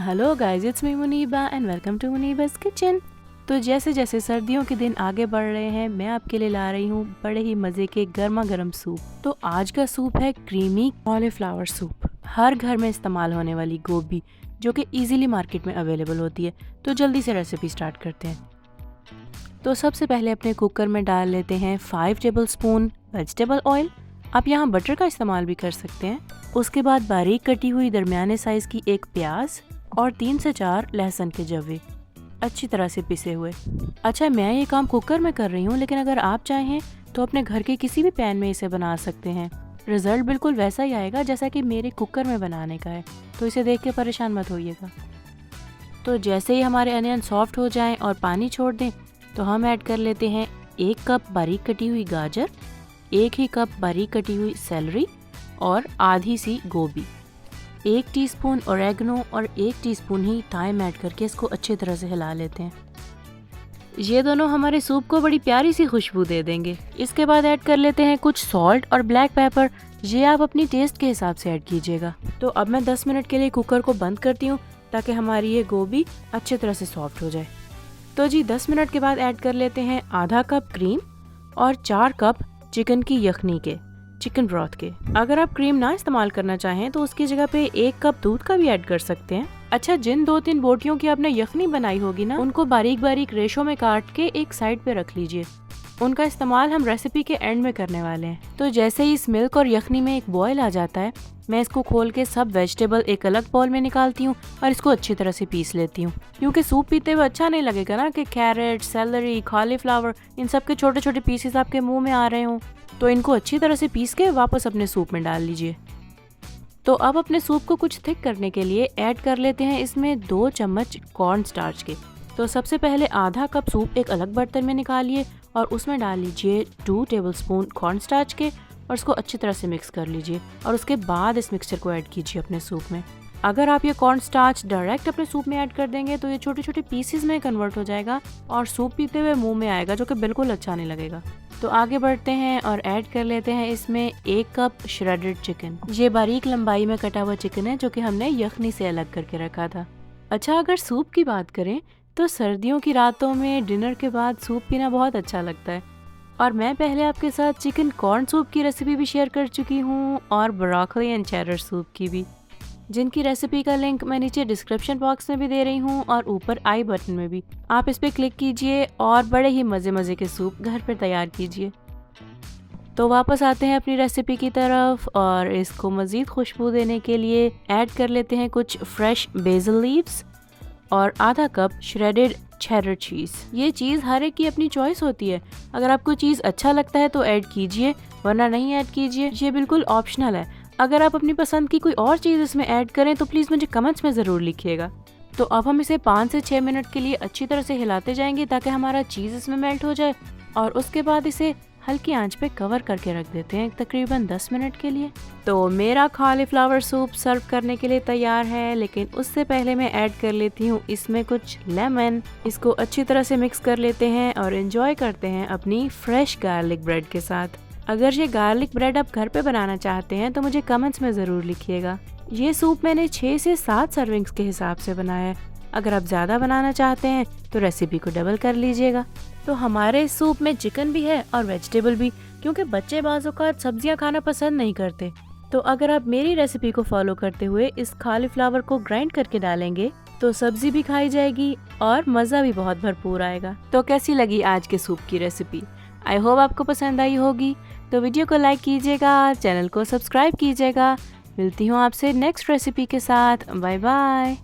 Hello guys, it's me Muniba and welcome to Muniba's kitchen. तो जैसे जैसे सर्दियों के दिन आगे बढ़ रहे हैं, मैं आपके लिए ला रही हूँ बड़े ही मज़े के गर्मा गर्म सूप। तो आज का सूप है क्रीमी कॉलीफ्लावर सूप। हर घर में इस्तेमाल होने वाली गोभी जो कि इजीली मार्केट में अवेलेबल होती है। तो जल्दी से रेसिपी स्टार्ट करते हैं। तो सबसे पहले अपने कुकर में डाल लेते हैं 5 टेबल स्पून वेजिटेबल ऑयल। आप यहाँ बटर का इस्तेमाल भी कर सकते हैं। उसके बाद बारीक कटी हुई दरमियाने साइज की एक प्याज और 3 से 4 लहसुन के जवे अच्छी तरह से पिसे हुए। अच्छा, मैं ये काम कुकर में कर रही हूँ, लेकिन अगर आप चाहें तो अपने घर के किसी भी पैन में इसे बना सकते हैं। रिजल्ट बिल्कुल वैसा ही आएगा जैसा कि मेरे कुकर में बनाने का है, तो इसे देख के परेशान मत होइएगा। तो जैसे ही हमारे अनियन सॉफ्ट हो जाएं और पानी छोड़ दें, तो हम ऐड कर लेते हैं 1 कप बारीक कटी हुई गाजर, 1 ही कप बारीक कटी हुई सेलरी और आधी सी गोभी, 1 टीस्पून ओरेगनो और 1 टीस्पून ही थाइम ऐड करके इसको अच्छी तरह से हिला लेते हैं। ये दोनों हमारे सूप को बड़ी प्यारी सी खुशबू दे देंगे। इसके बाद ऐड कर लेते हैं कुछ सॉल्ट और ब्लैक पेपर। ये आप अपनी टेस्ट के हिसाब से ऐड कीजिएगा। तो अब मैं 10 मिनट के लिए कुकर को बंद करती हूँ ताकि हमारी ये गोभी अच्छी तरह से सॉफ्ट हो जाए। तो जी 10 मिनट के बाद ऐड कर लेते हैं आधा कप क्रीम और 4 कप चिकन की यखनी के, चिकन ब्रॉथ के। अगर आप क्रीम ना इस्तेमाल करना चाहें तो उसकी जगह पे 1 कप दूध का भी ऐड कर सकते हैं। अच्छा, जिन 2-3 बोटियों की आपने यखनी बनाई होगी ना, उनको बारीक बारीक रेशों में काट के एक साइड पे रख लीजिए। उनका इस्तेमाल हम रेसिपी के एंड में करने वाले हैं। तो जैसे ही इस मिल्क और यखनी में एक बॉयल आ जाता है, मैं इसको खोल के सब वेजिटेबल एक अलग बाउल में निकालती हूँ और इसको अच्छी तरह से पीस लेती हूँ। क्योंकि सूप पीते हुए अच्छा नहीं लगेगा ना कि कैरेट, सेलरी, कॉलीफ्लावर इन सब के छोटे छोटे पीसेस आपके मुंह में आ रहे हों। तो इनको अच्छी तरह से पीस के वापस अपने सूप में डाल लीजिए। तो अब अपने सूप को कुछ थिक करने के लिए ऐड कर लेते हैं इसमें 2 चम्मच कॉर्न स्टार्च के। तो सबसे पहले आधा कप सूप एक अलग बर्तन में निकालिए और उसमें डाल लीजिए 2 टेबलस्पून कॉर्न स्टार्च के और इसको अच्छी तरह से मिक्स कर लीजिए। और उसके बाद इस मिक्सचर को ऐड कीजिए अपने सूप में। अगर आप ये कॉर्न स्टार्च डायरेक्ट अपने सूप में ऐड कर देंगे तो ये छोटे छोटे पीसेस में कन्वर्ट हो जाएगा और सूप पीते हुए मुंह में आएगा, जो कि बिल्कुल अच्छा नहीं लगेगा। तो आगे बढ़ते हैं और ऐड कर लेते हैं इसमें 1 कप श्रेडेड चिकन। ये बारीक लंबाई में कटा हुआ चिकन है जो कि हमने यखनी से अलग करके रखा था। अच्छा, अगर सूप की बात करें तो सर्दियों की रातों में डिनर के बाद सूप पीना बहुत अच्छा लगता है। और मैं पहले आपके साथ चिकन कॉर्न सूप की रेसिपी भी शेयर कर चुकी हूँ और ब्रोकोली एंड चेडर सूप की भी, जिनकी रेसिपी का लिंक मैं नीचे डिस्क्रिप्शन बॉक्स में भी दे रही हूँ और ऊपर आई बटन में भी। आप इस पे क्लिक कीजिए और बड़े ही मज़े मज़े के सूप घर पर तैयार कीजिए। तो वापस आते हैं अपनी रेसिपी की तरफ और इसको मज़ीद खुशबू देने के लिए ऐड कर लेते हैं कुछ फ्रेश बेसिल लीव्स और आधा कप श्रेडेड चेडर चीज़। ये चीज़ हर एक की अपनी चॉइस होती है। अगर आपको चीज़ अच्छा लगता है तो ऐड कीजिए, वरना नहीं ऐड कीजिए। ये बिल्कुल ऑप्शनल है। अगर आप अपनी पसंद की कोई और चीज़ इसमें ऐड करें तो प्लीज़ मुझे कमेंट्स में ज़रूर लिखिएगा। तो अब हम इसे 5 से 6 मिनट के लिए अच्छी तरह से हिलाते जाएंगे ताकि हमारा चीज़ इसमें मेल्ट हो जाए। और उसके बाद इसे हल्की आंच पे कवर करके रख देते हैं तकरीबन 10 मिनट के लिए। तो मेरा कॉलीफ्लावर सूप सर्व करने के लिए तैयार है, लेकिन उससे पहले मैं ऐड कर लेती हूँ इसमें कुछ लेमन। इसको अच्छी तरह से मिक्स कर लेते हैं और एंजॉय करते हैं अपनी फ्रेश गार्लिक ब्रेड के साथ। अगर ये गार्लिक ब्रेड आप घर पे बनाना चाहते हैं तो मुझे कमेंट्स में ज़रूर लिखिएगा। ये सूप मैंने 6 से 7 सर्विंग्स के हिसाब से बनाया है। अगर आप ज़्यादा बनाना चाहते हैं तो रेसिपी को डबल कर लीजिएगा। तो हमारे सूप में चिकन भी है और वेजिटेबल भी, क्योंकि बच्चे बाज़ औक़ात सब्जियां खाना पसंद नहीं करते। तो अगर आप मेरी रेसिपी को फॉलो करते हुए इस कॉलीफ्लावर को ग्राइंड करके डालेंगे तो सब्जी भी खाई जाएगी और मज़ा भी बहुत भरपूर आएगा। तो कैसी लगी आज के सूप की रेसिपी? आई होप आपको पसंद आई होगी। तो वीडियो को लाइक कीजिएगा, चैनल को सब्सक्राइब कीजिएगा। मिलती हूँ आपसे नेक्स्ट रेसिपी के साथ। Bye bye.